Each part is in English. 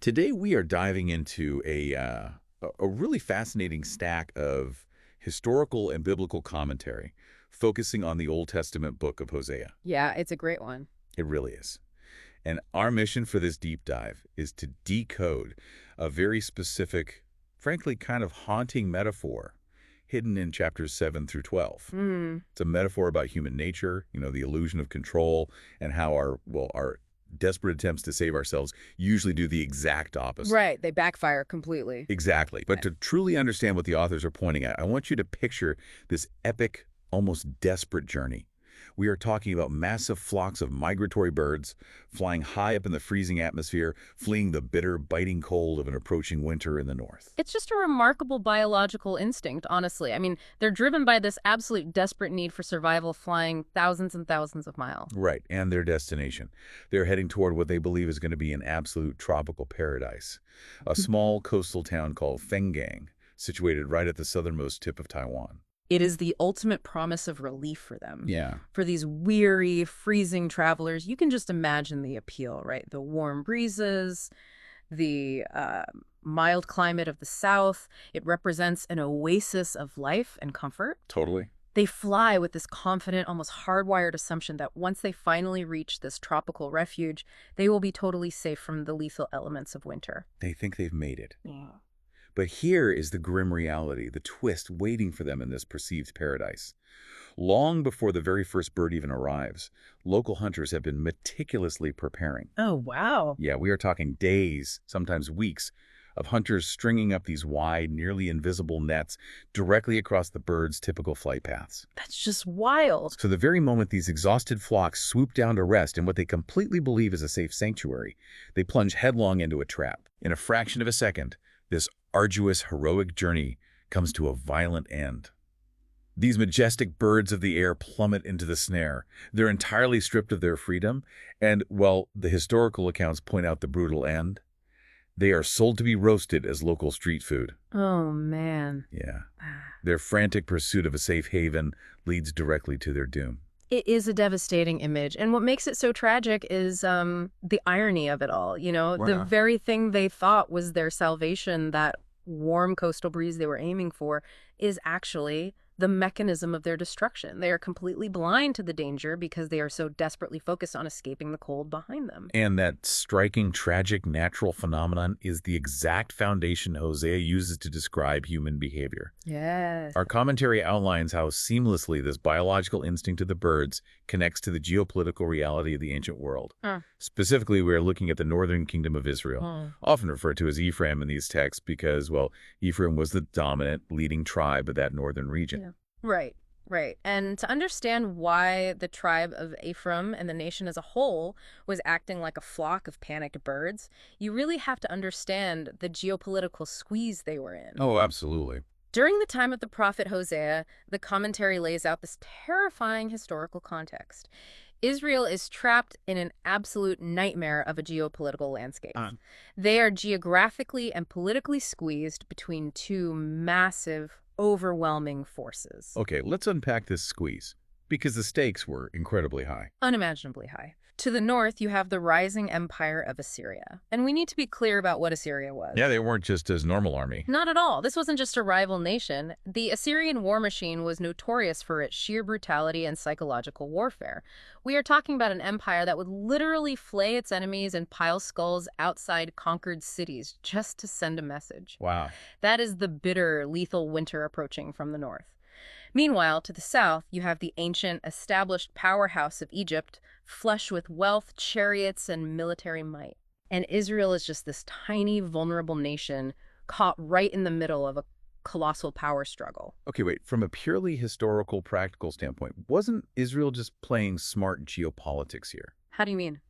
Today we are diving into a really fascinating stack of historical and biblical commentary, focusing on the Old Testament book of Hosea. Yeah, it's a great one. It really is. And our mission for this deep dive is to decode a very specific, frankly, kind of haunting metaphor hidden in chapters 7 through 12. Mm, It's a metaphor about human nature, the illusion of control, and how our desperate attempts to save ourselves usually do the exact opposite. right, they backfire completely. Exactly. But to truly understand what the authors are pointing at, I want you to picture this epic, almost desperate journey. We are talking about massive flocks of migratory birds flying high up in the freezing atmosphere, fleeing the bitter, biting cold of an approaching winter in the north. It's just a remarkable biological instinct, honestly. I mean, they're driven by this absolute desperate need for survival, flying thousands and thousands of miles. Right, and their destination. They're heading toward what they believe is going to be an absolute tropical paradise, a small coastal town called Fenggang, situated right at the southernmost tip of Taiwan. It is the ultimate promise of relief for them. Yeah. For these weary, freezing travelers, you can just imagine the appeal, right? The warm breezes, the mild climate of the south. It represents an oasis of life and comfort. Totally. They fly with this confident, almost hardwired assumption that once they finally reach this tropical refuge, they will be totally safe from the lethal elements of winter. They think they've made it. Yeah. But here is the grim reality, the twist waiting for them in this perceived paradise. Long before the very first bird even arrives, local hunters have been meticulously preparing. Oh, wow. Yeah, we are talking days, sometimes weeks, of hunters stringing up these wide, nearly invisible nets directly across the bird's typical flight paths. That's just wild. So the very moment these exhausted flocks swoop down to rest in what they completely believe is a safe sanctuary, they plunge headlong into a trap. In a fraction of a second, this arduous, heroic journey comes to a violent end. These majestic birds of the air plummet into the snare. They're entirely stripped of their freedom, and, well, the historical accounts point out the brutal end. They are sold to be roasted as local street food. Oh, man. Yeah. Their frantic pursuit of a safe haven leads directly to their doom. It is a devastating image. And what makes it so tragic is the irony of it all. You know, the Wow. very thing they thought was their salvation, that warm coastal breeze they were aiming for, is actually the mechanism of their destruction. They are completely blind to the danger because they are so desperately focused on escaping the cold behind them. And that striking, tragic, natural phenomenon is the exact foundation Hosea uses to describe human behavior. Yes. Our commentary outlines how seamlessly this biological instinct of the birds connects to the geopolitical reality of the ancient world. Specifically, we are looking at the northern kingdom of Israel, often referred to as Ephraim in these texts because, well, Ephraim was the dominant, leading tribe of that northern region. Yeah. Right, right. And to understand why the tribe of Ephraim and the nation as a whole was acting like a flock of panicked birds, you really have to understand the geopolitical squeeze they were in. Oh, absolutely. During the time of the prophet Hosea, the commentary lays out this terrifying historical context. Israel is trapped in an absolute nightmare of a geopolitical landscape. They are geographically and politically squeezed between two massive, overwhelming forces. Okay, let's unpack this squeeze, because the stakes were incredibly high. Unimaginably high. To the north, you have the rising empire of Assyria. And we need to be clear about what Assyria was. Yeah, they weren't just his normal army. Not at all. This wasn't just a rival nation. The Assyrian war machine was notorious for its sheer brutality and psychological warfare. We are talking about an empire that would literally flay its enemies and pile skulls outside conquered cities just to send a message. Wow. That is the bitter, lethal winter approaching from the north. Meanwhile, to the south, you have the ancient, established powerhouse of Egypt, flush with wealth, chariots, and military might. And Israel is just this tiny, vulnerable nation caught right in the middle of a colossal power struggle. Okay, wait. From a purely historical, practical standpoint, wasn't Israel just playing smart geopolitics here? How do you mean?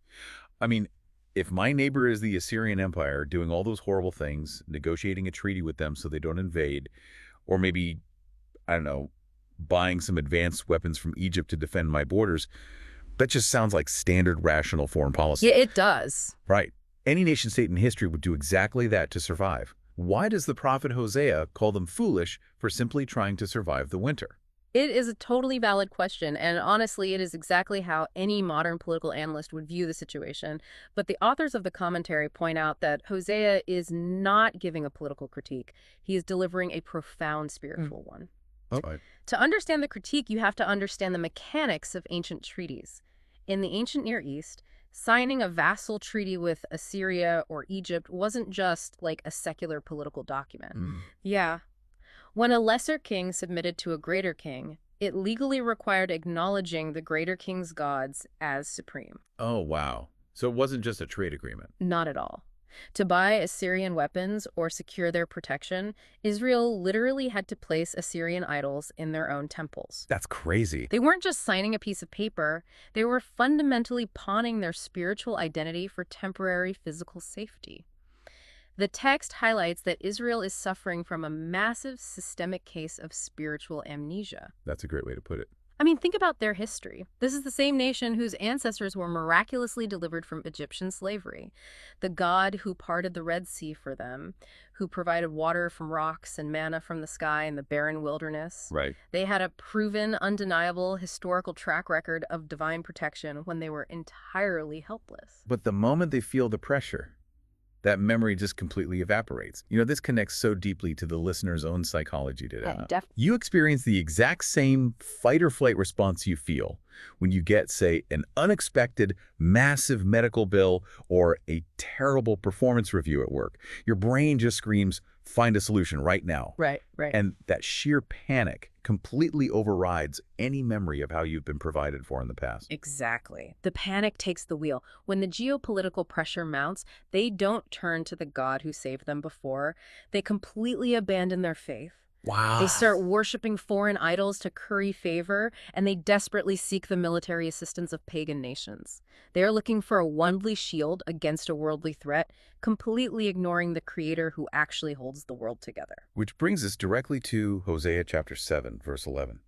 I mean, if my neighbor is the Assyrian Empire doing all those horrible things, negotiating a treaty with them so they don't invade, or maybe, I don't know, buying some advanced weapons from Egypt to defend my borders, that just sounds like standard rational foreign policy. Yeah, it does. Right. Any nation state in history would do exactly that to survive. Why does the prophet Hosea call them foolish for simply trying to survive the winter? It is a totally valid question, and honestly, it is exactly how any modern political analyst would view the situation. But the authors of the commentary point out that Hosea is not giving a political critique. He is delivering a profound spiritual one. Oh. Right. To understand the critique, you have to understand the mechanics of ancient treaties. In the ancient Near East, signing a vassal treaty with Assyria or Egypt wasn't just like a secular political document. Yeah. When a lesser king submitted to a greater king, it legally required acknowledging the greater king's gods as supreme. Oh, wow. So it wasn't just a trade agreement. Not at all. To buy Assyrian weapons or secure their protection, Israel literally had to place Assyrian idols in their own temples. That's crazy. They weren't just signing a piece of paper, they were fundamentally pawning their spiritual identity for temporary physical safety. The text highlights that Israel is suffering from a massive systemic case of spiritual amnesia. That's a great way to put it. I mean, think about their history. This is the same nation whose ancestors were miraculously delivered from Egyptian slavery. The God who parted the Red Sea for them, who provided water from rocks and manna from the sky in the barren wilderness. Right. They had a proven, undeniable historical track record of divine protection when they were entirely helpless. But the moment they feel the pressure, that memory just completely evaporates. You know, this connects so deeply to the listener's own psychology today. You experience the exact same fight or flight response you feel when you get, say, an unexpected, massive medical bill or a terrible performance review at work. Your brain just screams, find a solution right now. Right. And that sheer panic completely overrides any memory of how you've been provided for in the past. Exactly. The panic takes the wheel. When the geopolitical pressure mounts, they don't turn to the God who saved them before. They completely abandon their faith. Wow. They start worshiping foreign idols to curry favor, and they desperately seek the military assistance of pagan nations. They are looking for a worldly shield against a worldly threat, completely ignoring the creator who actually holds the world together. Which brings us directly to Hosea chapter 7, verse 11.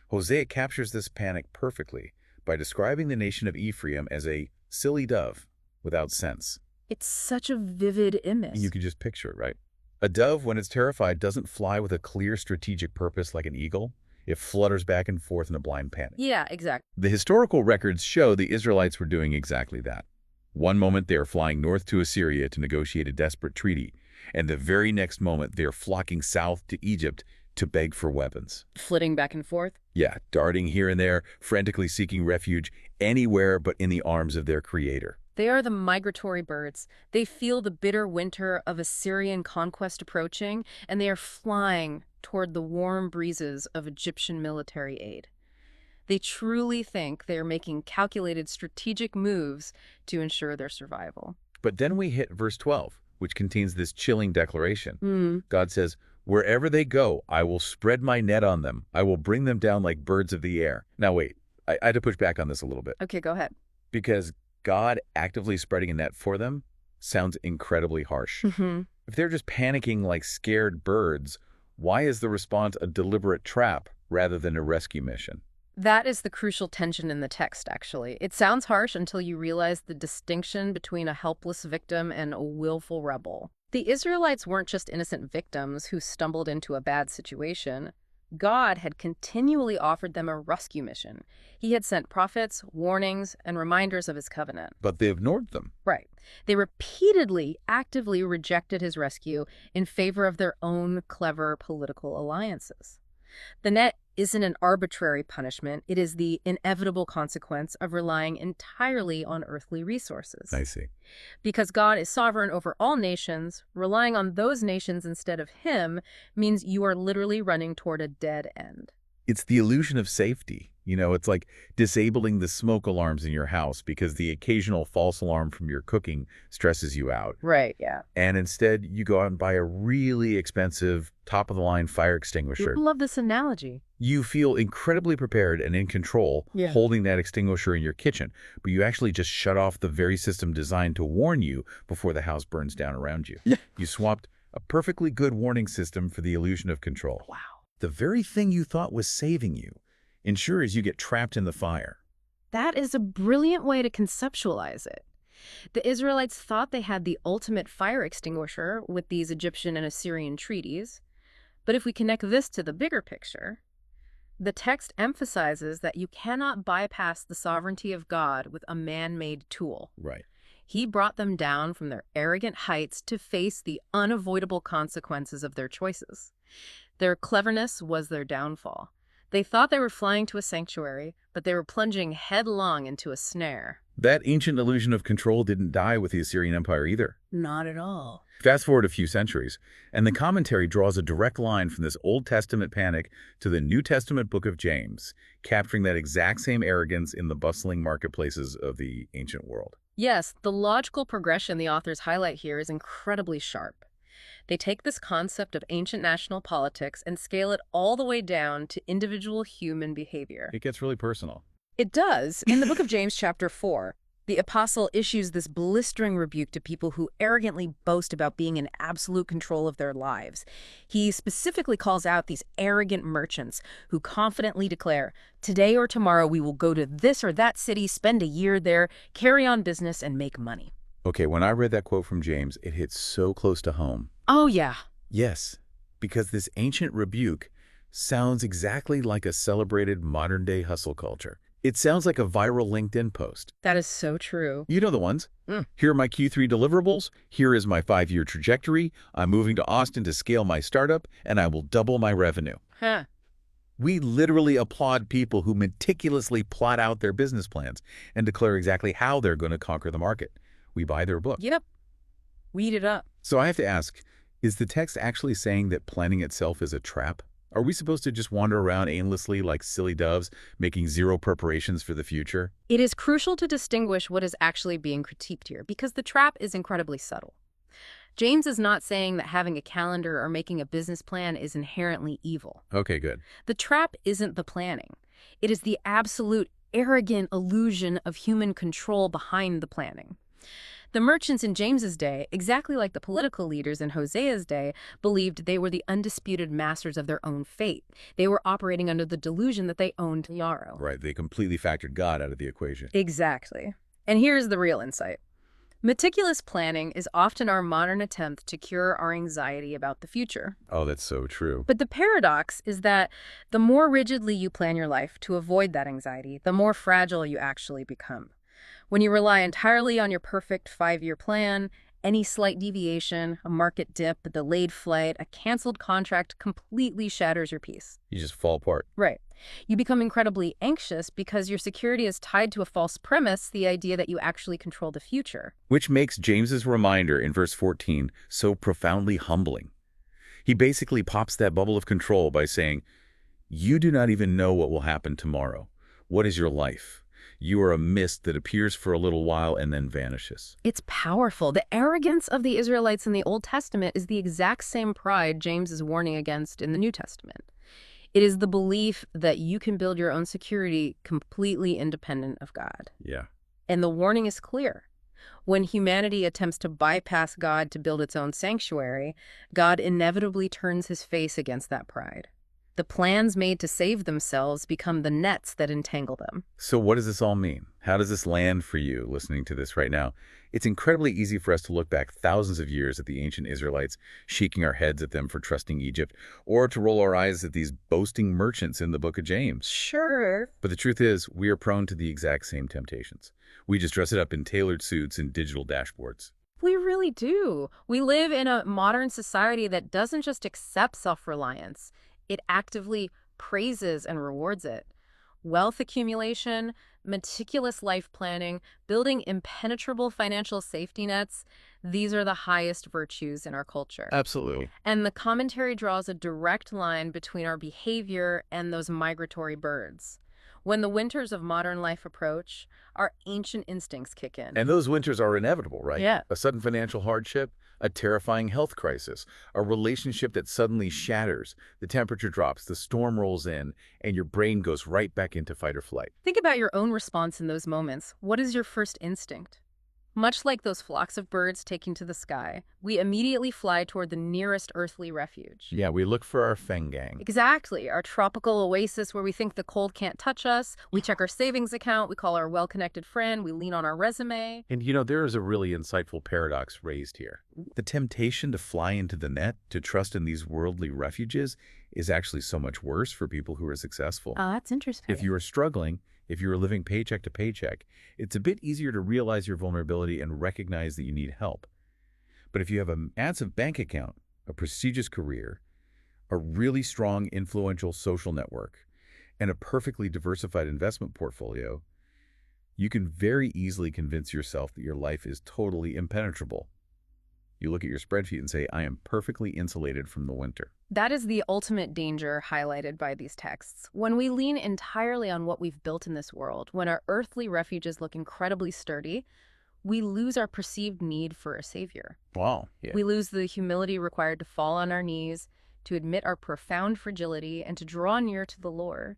Hosea captures this panic perfectly by describing the nation of Ephraim as a silly dove without sense. It's such a vivid image. You can just picture it, right? A dove, when it's terrified, doesn't fly with a clear strategic purpose like an eagle. It flutters back and forth in a blind panic. Yeah, exactly. The historical records show the Israelites were doing exactly that. One moment they are flying north to Assyria to negotiate a desperate treaty, and the very next moment they are flocking south to Egypt to beg for weapons. Flitting back and forth? Yeah, darting here and there, frantically seeking refuge anywhere but in the arms of their creator. They are the migratory birds. They feel the bitter winter of Assyrian conquest approaching, and they are flying toward the warm breezes of Egyptian military aid. They truly think they are making calculated strategic moves to ensure their survival. But then we hit verse 12, which contains this chilling declaration. God says, "Wherever they go, I will spread my net on them. I will bring them down like birds of the air." Now wait, I had to push back on this a little bit. Okay, go ahead. Because God actively spreading a net for them sounds incredibly harsh. If they're just panicking like scared birds, why is the response a deliberate trap rather than a rescue mission? That is the crucial tension in the text, actually. It sounds harsh until you realize the distinction between a helpless victim and a willful rebel. The Israelites weren't just innocent victims who stumbled into a bad situation. God had continually offered them a rescue mission. He had sent prophets, warnings, and reminders of his covenant. But they ignored them. Right. They repeatedly, actively rejected his rescue in favor of their own clever political alliances. The net isn't an arbitrary punishment. It is the inevitable consequence of relying entirely on earthly resources. I see. Because God is sovereign over all nations, relying on those nations instead of him means you are literally running toward a dead end. It's the illusion of safety. You know, it's like disabling the smoke alarms in your house because the occasional false alarm from your cooking stresses you out. Right, yeah. And instead, you go out and buy a really expensive, top-of-the-line fire extinguisher. I love this analogy. You feel incredibly prepared and in control holding that extinguisher in your kitchen, but you actually just shut off the very system designed to warn you before the house burns down around you. You swapped a perfectly good warning system for the illusion of control. Wow. The very thing you thought was saving you ensures you get trapped in the fire. That is a brilliant way to conceptualize it. The Israelites thought they had the ultimate fire extinguisher with these Egyptian and Assyrian treaties. But if we connect this to the bigger picture, The text emphasizes that you cannot bypass the sovereignty of God with a man-made tool. Right. He brought them down from their arrogant heights to face the unavoidable consequences of their choices. Their cleverness was their downfall. They thought they were flying to a sanctuary, but they were plunging headlong into a snare. That ancient illusion of control didn't die with the Assyrian Empire either. Not at all. Fast forward a few centuries, and the commentary draws a direct line from this Old Testament panic to the New Testament book of James, capturing that exact same arrogance in the bustling marketplaces of the ancient world. Yes, the logical progression the authors highlight here is incredibly sharp. They take this concept of ancient national politics and scale it all the way down to individual human behavior. It gets really personal. It does. In the book of James, chapter 4, the apostle issues this blistering rebuke to people who arrogantly boast about being in absolute control of their lives. He specifically calls out these arrogant merchants who confidently declare, "Today or tomorrow we will go to this or that city, spend a year there, carry on business, and make money." Okay, when I read that quote from James, it hit so close to home. Oh, yeah. Yes, because this ancient rebuke sounds exactly like a celebrated modern-day hustle culture. It sounds like a viral LinkedIn post. That is so true. You know the ones. Here are my Q3 deliverables. Here is my 5-year trajectory. I'm moving to Austin to scale my startup, and I will double my revenue. Huh. We literally applaud people who meticulously plot out their business plans and declare exactly how they're going to conquer the market. We buy their book. Yep. Weed it up. So I have to ask, is the text actually saying that planning itself is a trap? Are we supposed to just wander around aimlessly like silly doves, making zero preparations for the future? It is crucial to distinguish what is actually being critiqued here, because the trap is incredibly subtle. James is not saying that having a calendar or making a business plan is inherently evil. Okay, good. The trap isn't the planning. It is the absolute arrogant illusion of human control behind the planning. The merchants in James's day, exactly like the political leaders in Hosea's day, believed they were the undisputed masters of their own fate. They were operating under the delusion that they owned yarrow. Right, they completely factored God out of the equation. Exactly. And here's the real insight. Meticulous planning is often our modern attempt to cure our anxiety about the future. Oh, that's so true. But the paradox is that the more rigidly you plan your life to avoid that anxiety, the more fragile you actually become. When you rely entirely on your perfect 5-year plan, any slight deviation, a market dip, a delayed flight, a canceled contract completely shatters your peace. You just fall apart. Right. You become incredibly anxious because your security is tied to a false premise, the idea that you actually control the future. Which makes James's reminder in verse 14 so profoundly humbling. He basically pops that bubble of control by saying, "You do not even know what will happen tomorrow. What is your life? You are a mist that appears for a little while and then vanishes." It's powerful. The arrogance of the Israelites in the Old Testament is the exact same pride James is warning against in the New Testament. It is the belief that you can build your own security completely independent of God. Yeah. And the warning is clear. When humanity attempts to bypass God to build its own sanctuary, God inevitably turns his face against that pride. The plans made to save themselves become the nets that entangle them. So what does this all mean? How does this land for you listening to this right now? It's incredibly easy for us to look back thousands of years at the ancient Israelites, shaking our heads at them for trusting Egypt, or to roll our eyes at these boasting merchants in the book of James. Sure. But the truth is, we are prone to the exact same temptations. We just dress it up in tailored suits and digital dashboards. We really do. We live in a modern society that doesn't just accept self-reliance. It actively praises and rewards it. Wealth accumulation, meticulous life planning, building impenetrable financial safety nets, these are the highest virtues in our culture. Absolutely. And the commentary draws a direct line between our behavior and those migratory birds. When the winters of modern life approach, our ancient instincts kick in. And those winters are inevitable, right? Yeah. A sudden financial hardship, a terrifying health crisis, a relationship that suddenly shatters, the temperature drops, the storm rolls in, and your brain goes right back into fight or flight. Think about your own response in those moments. What is your first instinct? Much like those flocks of birds taking to the sky, we immediately fly toward the nearest earthly refuge. Yeah, we look for our Fenggang. Exactly, our tropical oasis where we think the cold can't touch us. We check our savings account, we call our well-connected friend, we lean on our resume. And there is a really insightful paradox raised here. The temptation to fly into the net, to trust in these worldly refuges, is actually so much worse for people who are successful. Oh, that's interesting. If you are struggling, if you are living paycheck to paycheck, it's a bit easier to realize your vulnerability and recognize that you need help. But if you have a massive bank account, a prestigious career, a really strong, influential social network, and a perfectly diversified investment portfolio, you can very easily convince yourself that your life is totally impenetrable. You look at your spreadsheet and say, I am perfectly insulated from the winter. That is the ultimate danger highlighted by these texts. When we lean entirely on what we've built in this world, when our earthly refuges look incredibly sturdy, we lose our perceived need for a savior. Wow. Yeah. We lose the humility required to fall on our knees, to admit our profound fragility, and to draw near to the Lord.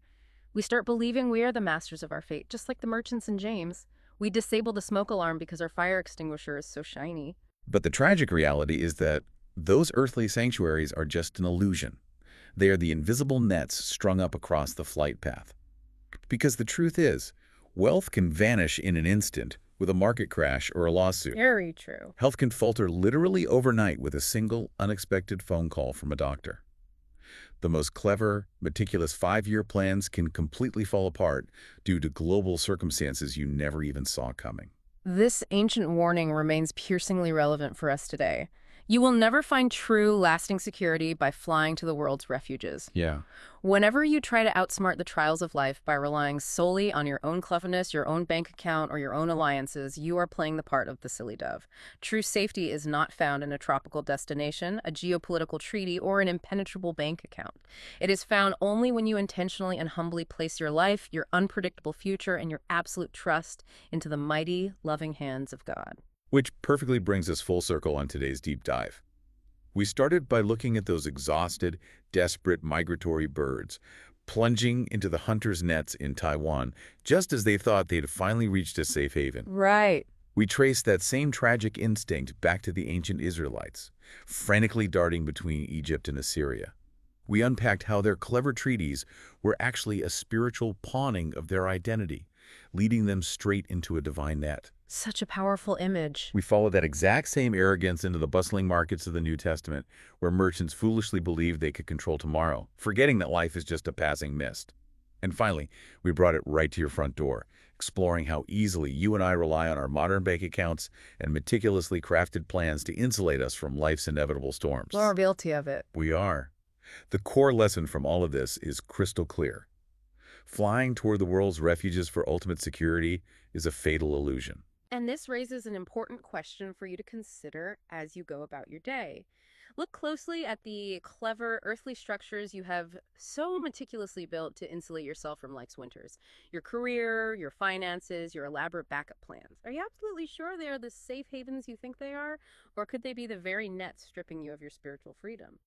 We start believing we are the masters of our fate, just like the merchants in James. We disable the smoke alarm because our fire extinguisher is so shiny. But the tragic reality is that those earthly sanctuaries are just an illusion. They are the invisible nets strung up across the flight path. Because the truth is, wealth can vanish in an instant with a market crash or a lawsuit. Very true. Health can falter literally overnight with a single unexpected phone call from a doctor. The most clever, meticulous 5-year plans can completely fall apart due to global circumstances you never even saw coming. This ancient warning remains piercingly relevant for us today. You will never find true, lasting security by flying to the world's refuges. Yeah. Whenever you try to outsmart the trials of life by relying solely on your own cleverness, your own bank account, or your own alliances, you are playing the part of the silly dove. True safety is not found in a tropical destination, a geopolitical treaty, or an impenetrable bank account. It is found only when you intentionally and humbly place your life, your unpredictable future, and your absolute trust into the mighty, loving hands of God. Which perfectly brings us full circle on today's deep dive. We started by looking at those exhausted, desperate migratory birds plunging into the hunters' nets in Taiwan just as they thought they'd finally reached a safe haven. Right. We traced that same tragic instinct back to the ancient Israelites, frantically darting between Egypt and Assyria. We unpacked how their clever treaties were actually a spiritual pawning of their identity, leading them straight into a divine net. Such a powerful image. We follow that exact same arrogance into the bustling markets of the New Testament, where merchants foolishly believed they could control tomorrow, forgetting that life is just a passing mist. And finally, we brought it right to your front door, exploring how easily you and I rely on our modern bank accounts and meticulously crafted plans to insulate us from life's inevitable storms. We're guilty of it. We are. The core lesson from all of this is crystal clear. Flying toward the world's refuges for ultimate security is a fatal illusion. And this raises an important question for you to consider as you go about your day. Look closely at the clever earthly structures you have so meticulously built to insulate yourself from life's winters. Your career, your finances, your elaborate backup plans. Are you absolutely sure they are the safe havens you think they are? Or could they be the very nets stripping you of your spiritual freedom?